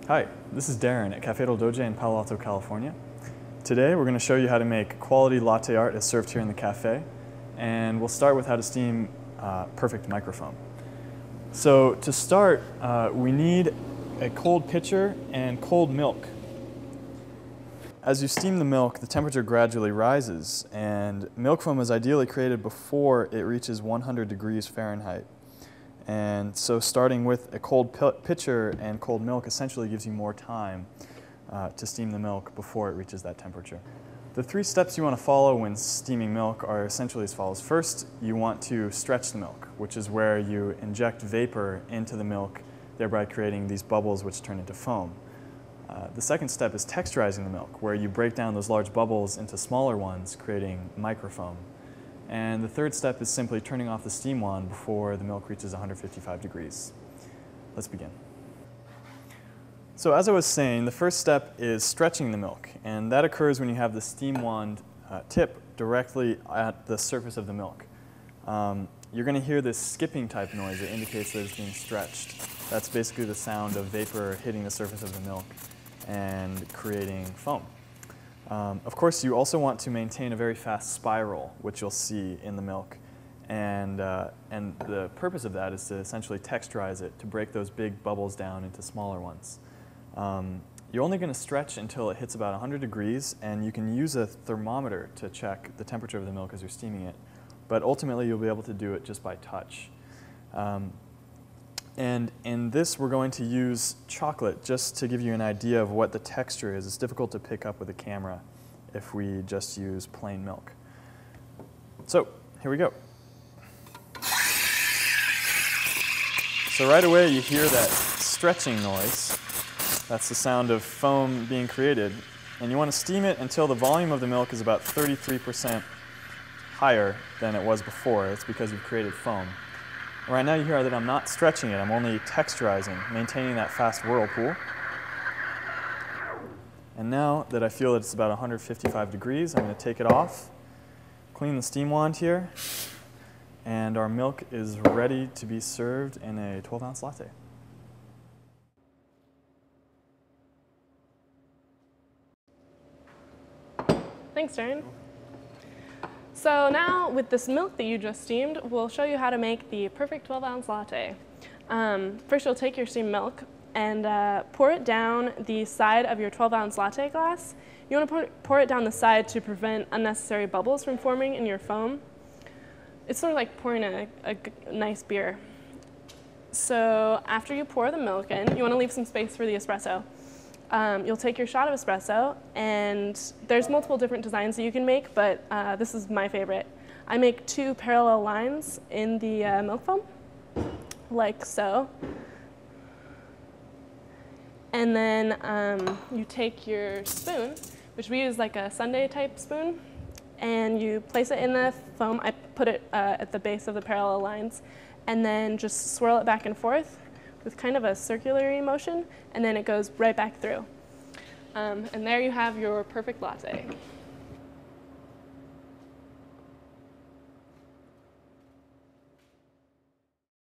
Hi, this is Darren at Caffe del Doge in Palo Alto, California. Today we're going to show you how to make quality latte art as served here in the cafe, and we'll start with how to steam perfect microfoam. So to start, we need a cold pitcher and cold milk. As you steam the milk, the temperature gradually rises, and milk foam is ideally created before it reaches 100 degrees Fahrenheit. And so starting with a cold pitcher and cold milk essentially gives you more time to steam the milk before it reaches that temperature. The three steps you want to follow when steaming milk are essentially as follows. First, you want to stretch the milk, which is where you inject vapor into the milk, thereby creating these bubbles which turn into foam. The second step is texturizing the milk, where you break down those large bubbles into smaller ones, creating microfoam. And the third step is simply turning off the steam wand before the milk reaches 155 degrees. Let's begin. So as I was saying, the first step is stretching the milk, and that occurs when you have the steam wand tip directly at the surface of the milk. You're going to hear this skipping type noise that indicates that it's being stretched. That's basically the sound of vapor hitting the surface of the milk and creating foam. Of course, you also want to maintain a very fast spiral, which you'll see in the milk. And the purpose of that is to essentially texturize it, to break those big bubbles down into smaller ones. You're only going to stretch until it hits about 100 degrees, and you can use a thermometer to check the temperature of the milk as you're steaming it. But ultimately, you'll be able to do it just by touch. And in this, we're going to use chocolate just to give you an idea of what the texture is. It's difficult to pick up with a camera if we just use plain milk. So here we go. So right away, you hear that stretching noise. That's the sound of foam being created. And you want to steam it until the volume of the milk is about 33% higher than it was before. It's because you've created foam. Right now you hear that I'm not stretching it, I'm only texturizing, maintaining that fast whirlpool. And now that I feel that it's about 155 degrees, I'm going to take it off, clean the steam wand here, and our milk is ready to be served in a 12-ounce latte. Thanks, Darren. So now, with this milk that you just steamed, we'll show you how to make the perfect 12-ounce latte. First, you'll take your steamed milk and pour it down the side of your 12-ounce latte glass. You want to pour it down the side to prevent unnecessary bubbles from forming in your foam. It's sort of like pouring a nice beer. So after you pour the milk in, you want to leave some space for the espresso. You'll take your shot of espresso, and there's multiple different designs that you can make, but this is my favorite. I make 2 parallel lines in the milk foam, like so. And then you take your spoon, which we use like a sundae type spoon, and you place it in the foam. I put it at the base of the parallel lines, and then just swirl it back and forth with kind of a circular motion, and then it goes right back through. And there you have your perfect latte.